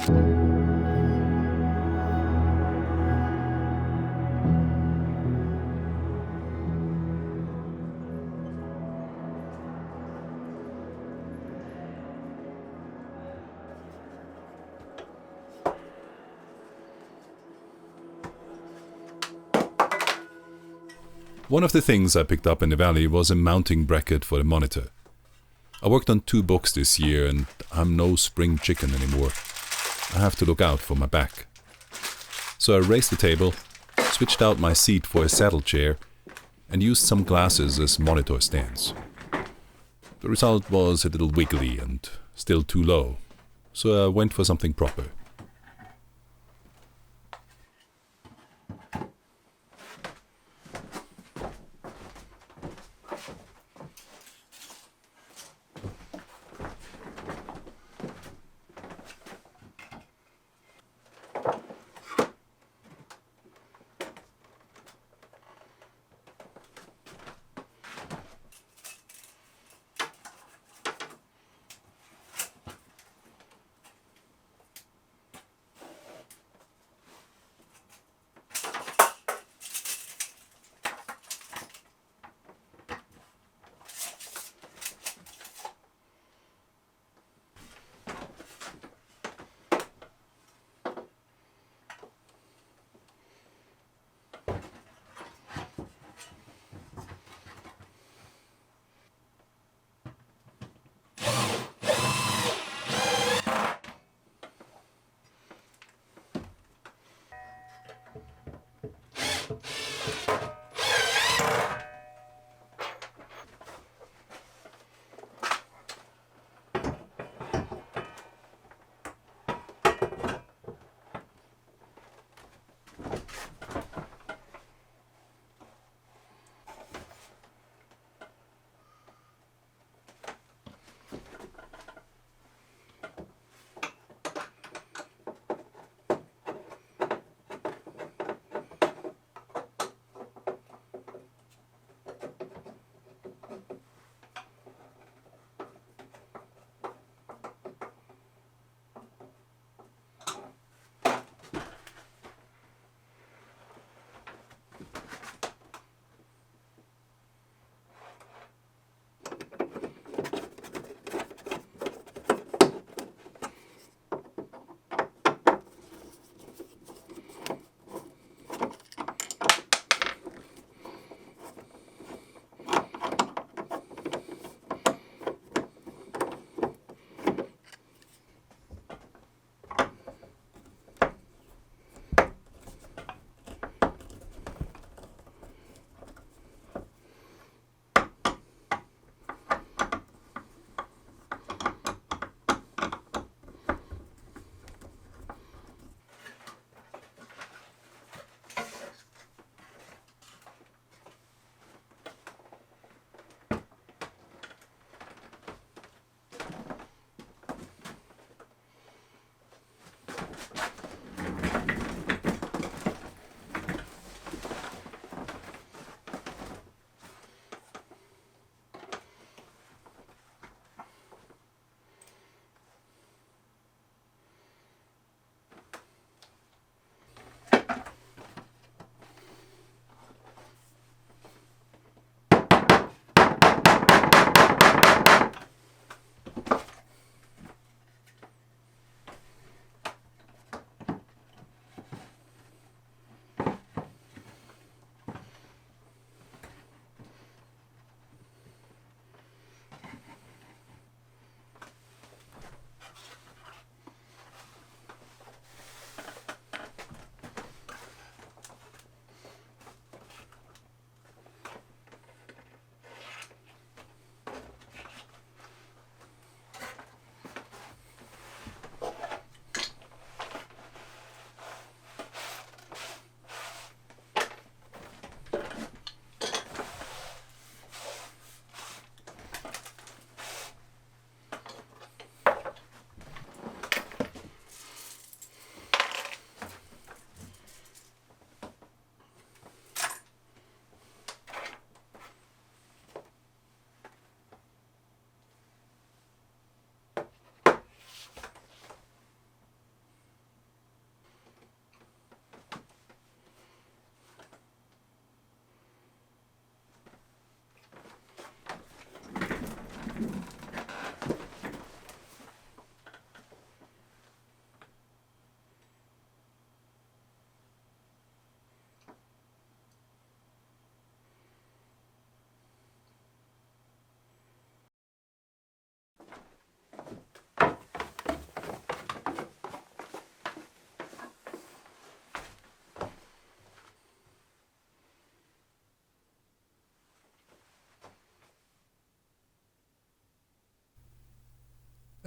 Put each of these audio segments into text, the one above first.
One of the things I picked up in the valley was a mounting bracket for the monitor. I worked on 2 books this year and I'm no spring chicken anymore. I have to look out for my back. So I raised the table, switched out my seat for a saddle chair, and used some glasses as monitor stands. The result was a little wiggly and still too low, so I went for something proper.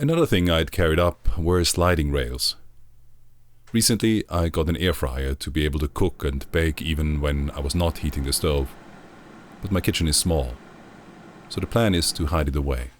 Another thing I'd carried up were sliding rails. Recently, I got an air fryer to be able to cook and bake even when I was not heating the stove. But my kitchen is small, so the plan is to hide it away.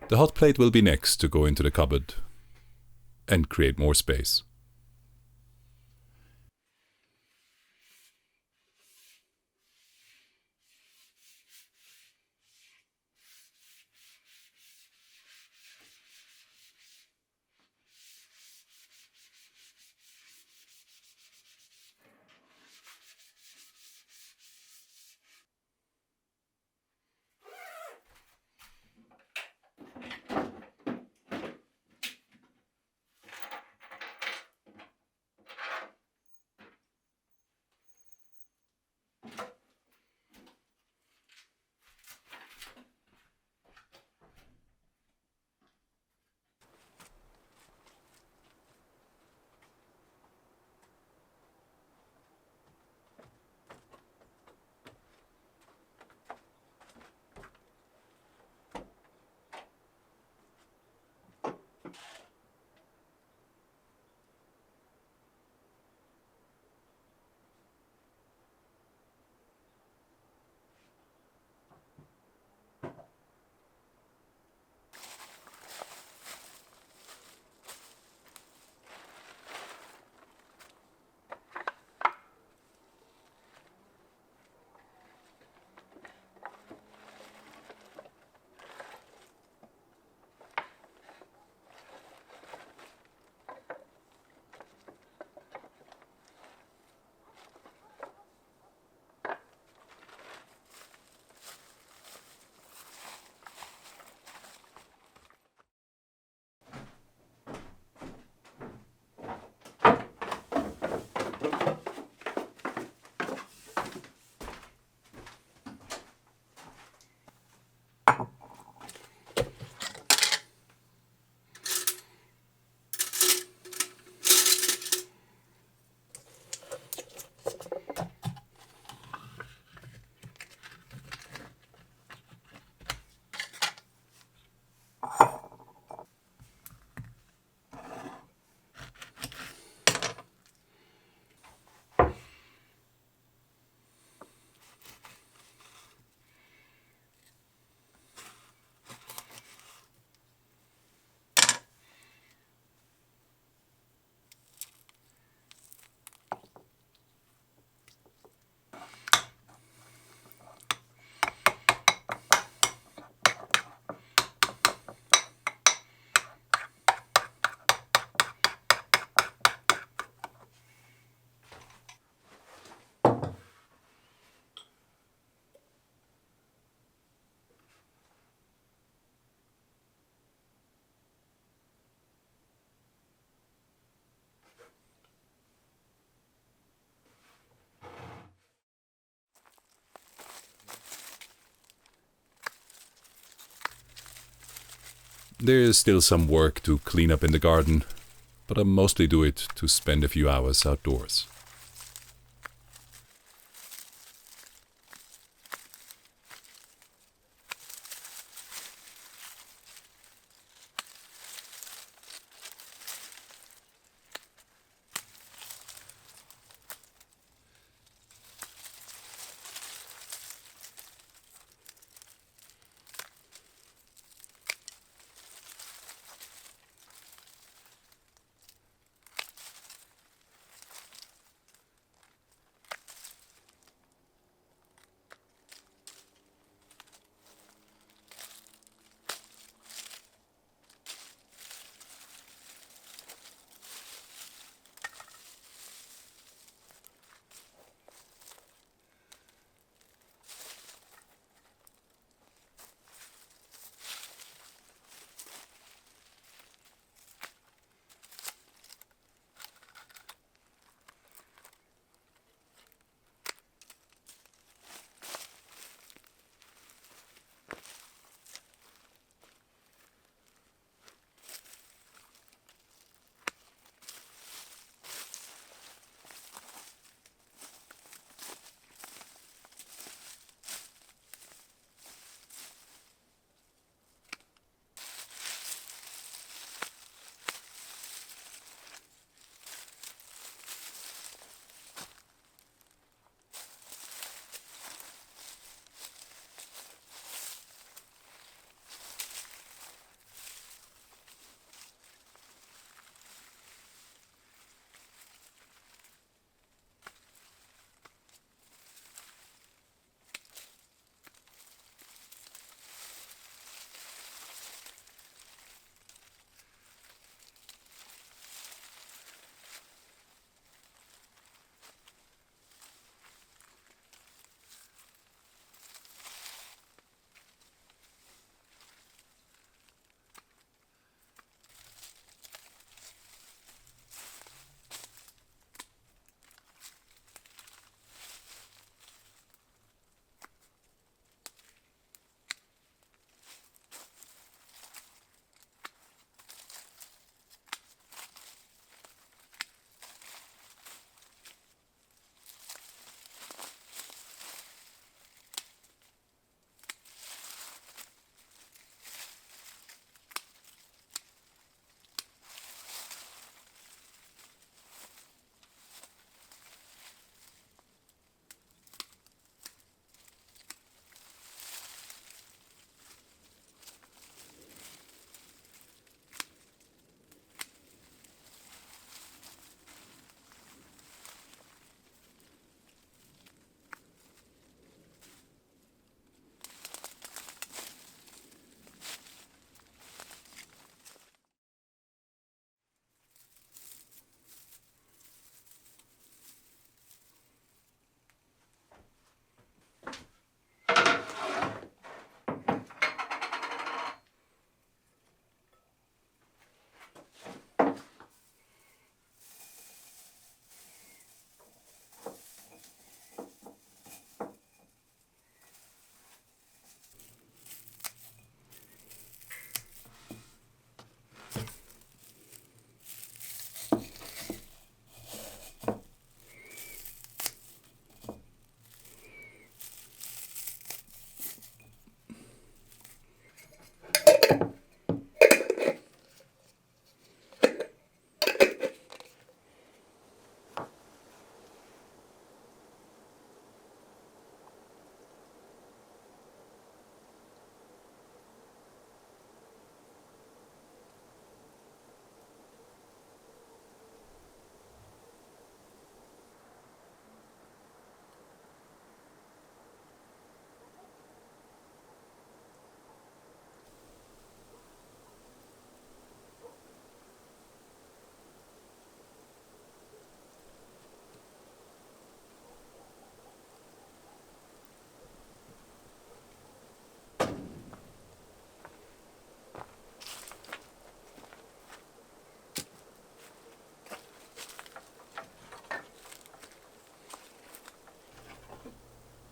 The hot plate will be next to go into the cupboard and create more space. There is still some work to clean up in the garden, but I mostly do it to spend a few hours outdoors.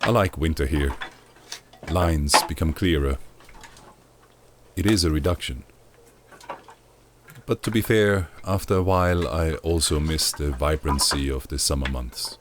I like winter here. Lines become clearer. It is a reduction, But to be fair, after a while I also miss the vibrancy of the summer months.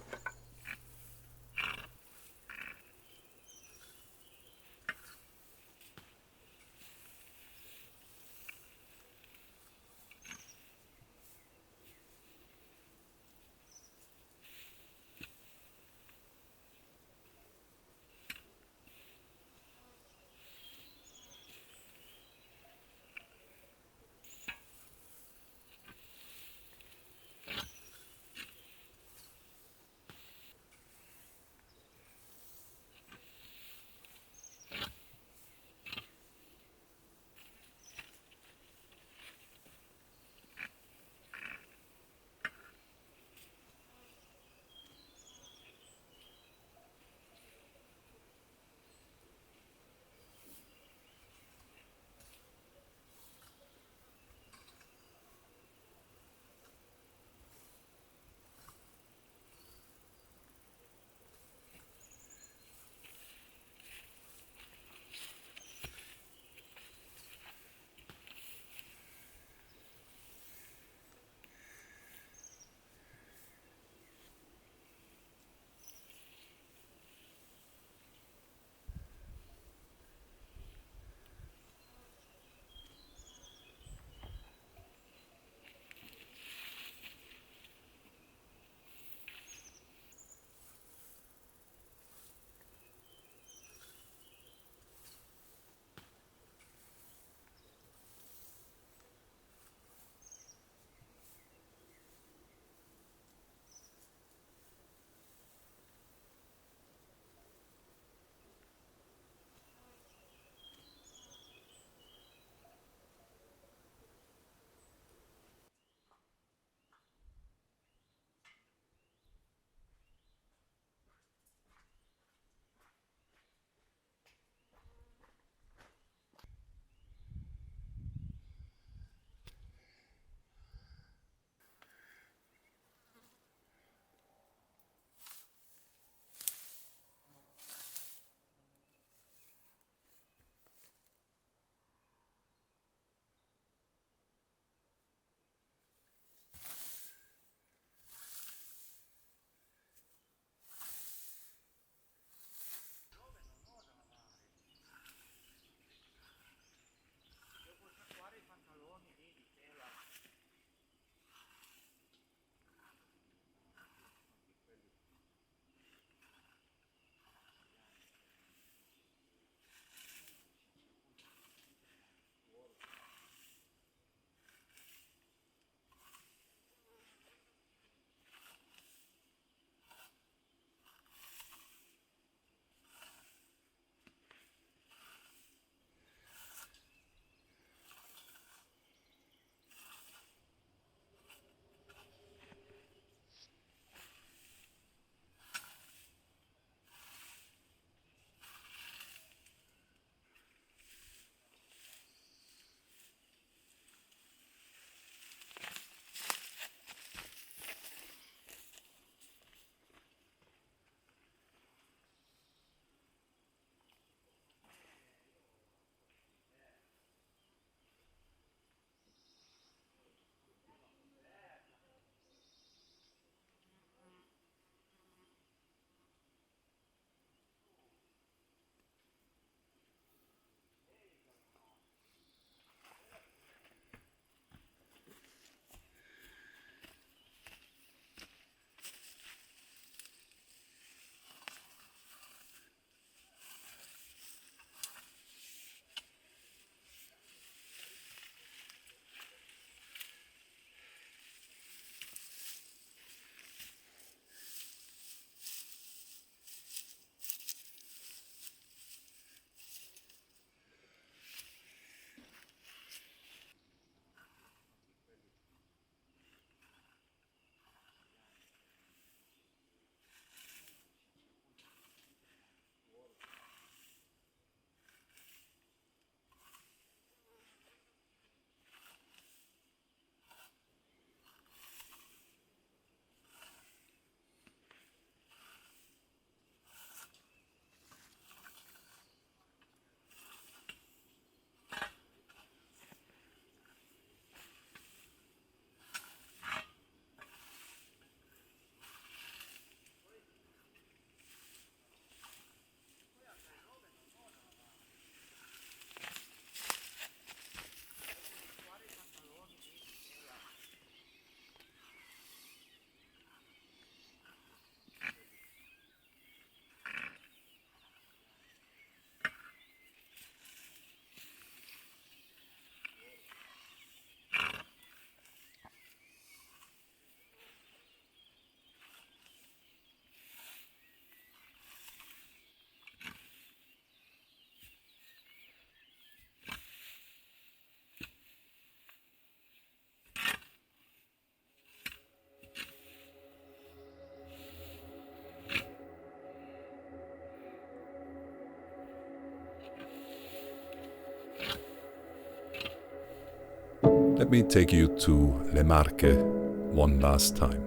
Let me take you to Le Marche one last time.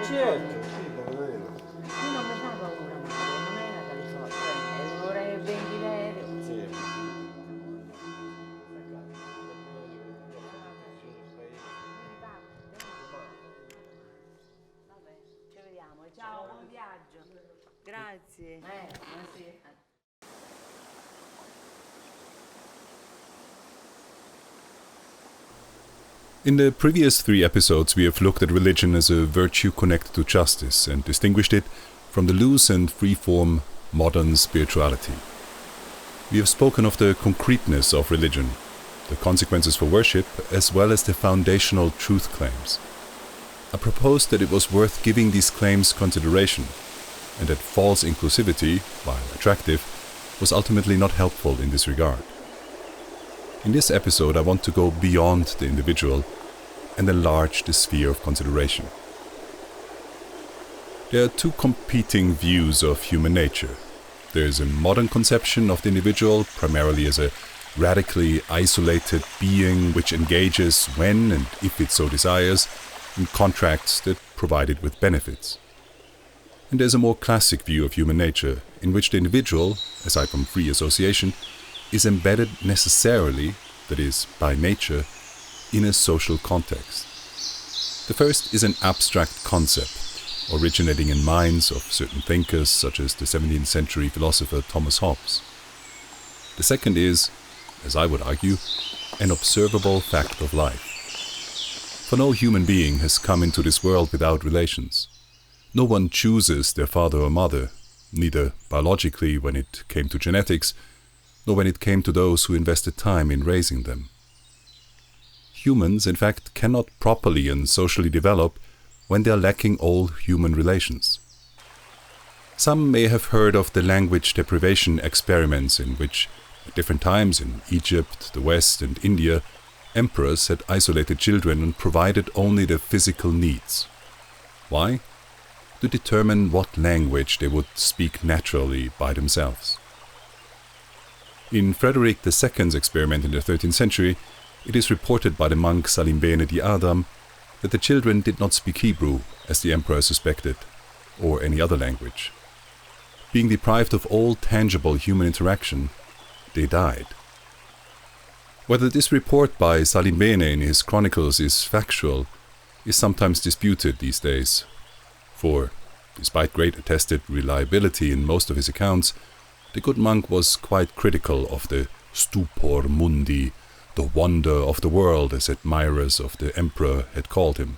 Certo, sì, davvero. Io non mi fa paura, ma non è una California, è un'ora e 20 l'aereo. Sì. Vabbè, ci vediamo. Ciao, buon viaggio. Grazie. Sì. In the previous 3 episodes, we have looked at religion as a virtue connected to justice and distinguished it from the loose and free-form modern spirituality. We have spoken of the concreteness of religion, the consequences for worship, as well as the foundational truth claims. I proposed that it was worth giving these claims consideration, and that false inclusivity, while attractive, was ultimately not helpful in this regard. In this episode, I want to go beyond the individual and enlarge the sphere of consideration. There are 2 competing views of human nature. There is a modern conception of the individual, primarily as a radically isolated being which engages when and if it so desires in contracts that provide it with benefits. And there's a more classic view of human nature, in which the individual, aside from free association, is embedded necessarily, that is, by nature, in a social context. The first is an abstract concept, originating in minds of certain thinkers such as the 17th century philosopher Thomas Hobbes. The second is, as I would argue, an observable fact of life. For no human being has come into this world without relations. No one chooses their father or mother, neither biologically when it came to genetics, nor when it came to those who invested time in raising them. Humans, in fact, cannot properly and socially develop when they are lacking all human relations. Some may have heard of the language deprivation experiments in which, at different times in Egypt, the West and India, emperors had isolated children and provided only their physical needs. Why? To determine what language they would speak naturally by themselves. In Frederick II's experiment in the 13th century, it is reported by the monk Salimbene di Adam that the children did not speak Hebrew, as the emperor suspected, or any other language. Being deprived of all tangible human interaction, they died. Whether this report by Salimbene in his chronicles is factual is sometimes disputed these days, for, despite great attested reliability in most of his accounts, the good monk was quite critical of the stupor mundi, the wonder of the world, as admirers of the emperor had called him.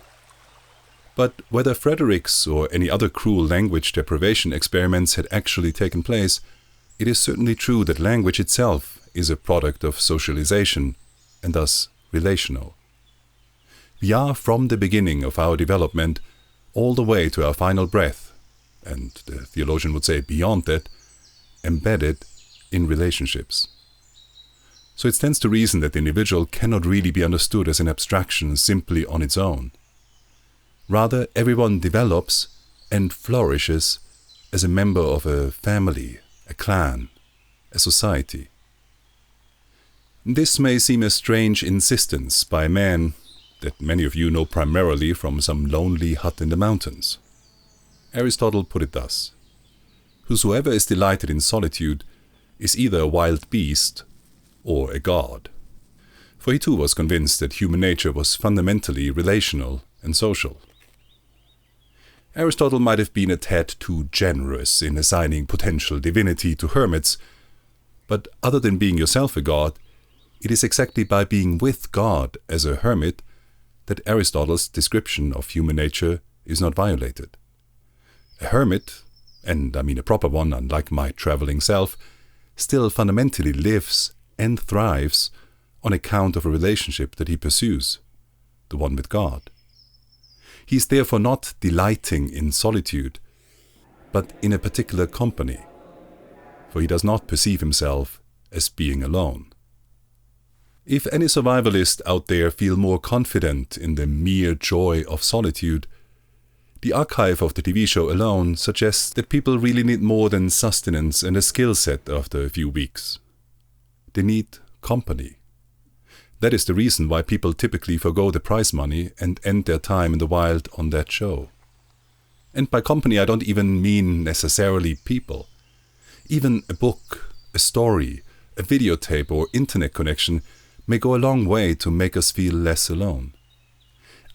But whether Frederick's or any other cruel language deprivation experiments had actually taken place, it is certainly true that language itself is a product of socialization, and thus relational. We are from the beginning of our development all the way to our final breath, and the theologian would say beyond that, embedded in relationships. So it stands to reason that the individual cannot really be understood as an abstraction simply on its own. Rather, everyone develops and flourishes as a member of a family, a clan, a society. This may seem a strange insistence by a man that many of you know primarily from some lonely hut in the mountains. Aristotle put it thus: "Whosoever is delighted in solitude is either a wild beast or a god." For he too was convinced that human nature was fundamentally relational and social. Aristotle might have been a tad too generous in assigning potential divinity to hermits, but other than being yourself a god, it is exactly by being with God as a hermit that Aristotle's description of human nature is not violated. A hermit, and I mean a proper one unlike my traveling self, still fundamentally lives and thrives on account of a relationship that he pursues, the one with God. He is therefore not delighting in solitude, but in a particular company, for he does not perceive himself as being alone. If any survivalist out there feel more confident in the mere joy of solitude, the archive of the TV show alone suggests that people really need more than sustenance and a skill set after a few weeks. They need company. That is the reason why people typically forgo the prize money and end their time in the wild on that show. And by company I don't even mean necessarily people. Even a book, a story, a videotape or internet connection may go a long way to make us feel less alone.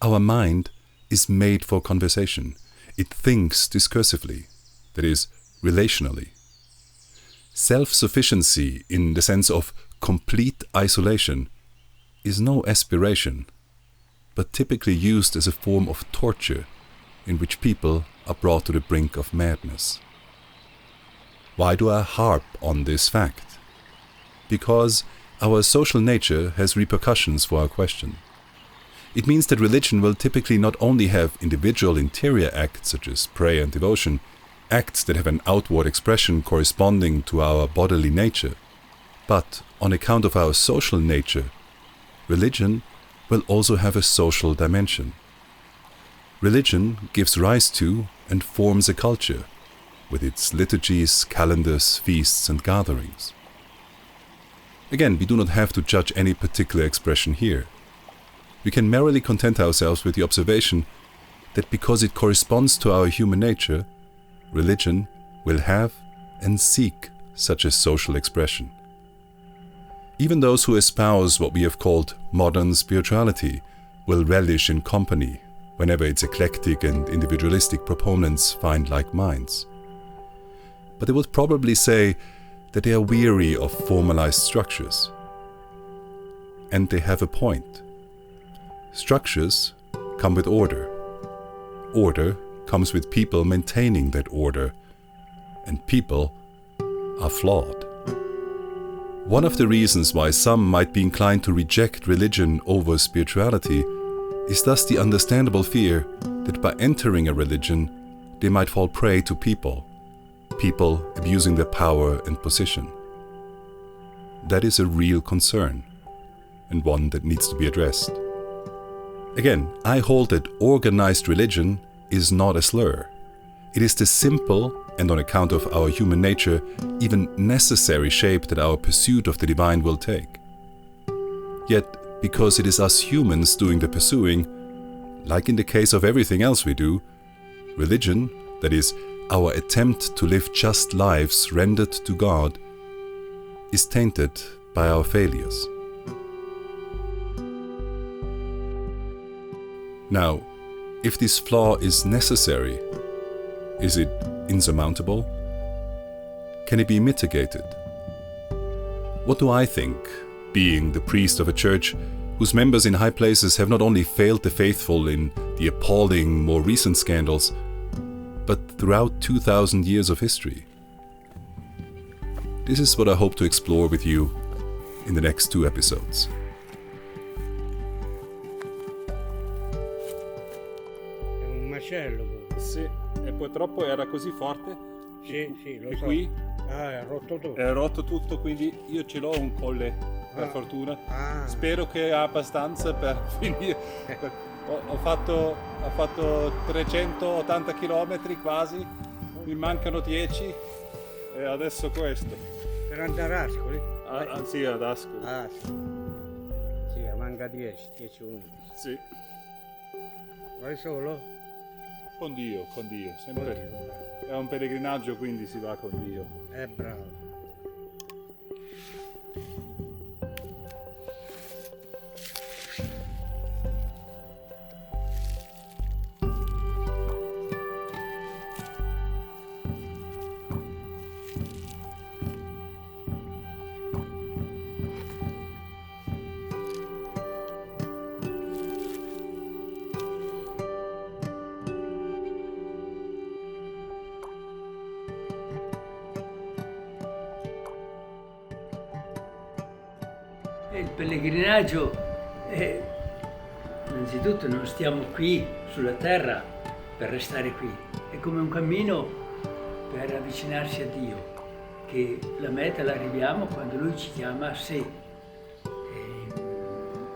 Our mind is made for conversation. It thinks discursively, that is, relationally. Self-sufficiency in the sense of complete isolation is no aspiration, but typically used as a form of torture in which people are brought to the brink of madness. Why do I harp on this fact? Because our social nature has repercussions for our question. It means that religion will typically not only have individual interior acts such as prayer and devotion, acts that have an outward expression corresponding to our bodily nature, but on account of our social nature, religion will also have a social dimension. Religion gives rise to and forms a culture, with its liturgies, calendars, feasts, and gatherings. Again, we do not have to judge any particular expression here. We can merely content ourselves with the observation that because it corresponds to our human nature, religion will have and seek such a social expression. Even those who espouse what we have called modern spirituality will relish in company whenever its eclectic and individualistic proponents find like minds. But they would probably say that they are weary of formalized structures. And they have a point. Structures come with order. Order comes with people maintaining that order. And people are flawed. One of the reasons why some might be inclined to reject religion over spirituality is thus the understandable fear that by entering a religion, they might fall prey to people abusing their power and position. That is a real concern, and one that needs to be addressed. Again, I hold that organized religion is not a slur. It is the simple, and on account of our human nature, even necessary shape that our pursuit of the divine will take. Yet, because it is us humans doing the pursuing, like in the case of everything else we do, religion, that is, our attempt to live just lives rendered to God, is tainted by our failures. Now, if this flaw is necessary, is it insurmountable? Can it be mitigated? What do I think being the priest of a church whose members in high places have not only failed the faithful in the appalling, more recent scandals, but throughout 2,000 years of history. This is what I hope to explore with you in the next 2 episodes. È un macello. Sì, e purtroppo era così forte Sì, lo che so. qui È rotto tutto. è rotto tutto, quindi io ce l'ho un colle, per fortuna. Spero che ha abbastanza per finire. Ho fatto 380 km quasi, mi mancano 10 e adesso questo. Per andare a Ascoli? Sì, ad Ascoli. Sì. Sì, manca 10 11. Sì, Vai solo? con Dio, sempre. È un pellegrinaggio, quindi si va con Dio. È bravo. Il pellegrinaggio innanzitutto non stiamo qui sulla terra per restare qui, è come un cammino per avvicinarsi a Dio, che la meta la arriviamo quando Lui ci chiama a sé,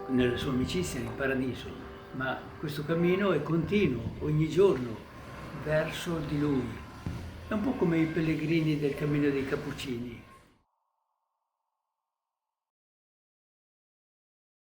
nella sua amicizia nel paradiso, ma questo cammino è continuo, ogni giorno, verso di Lui. È un po' come i pellegrini del Cammino dei Cappucini.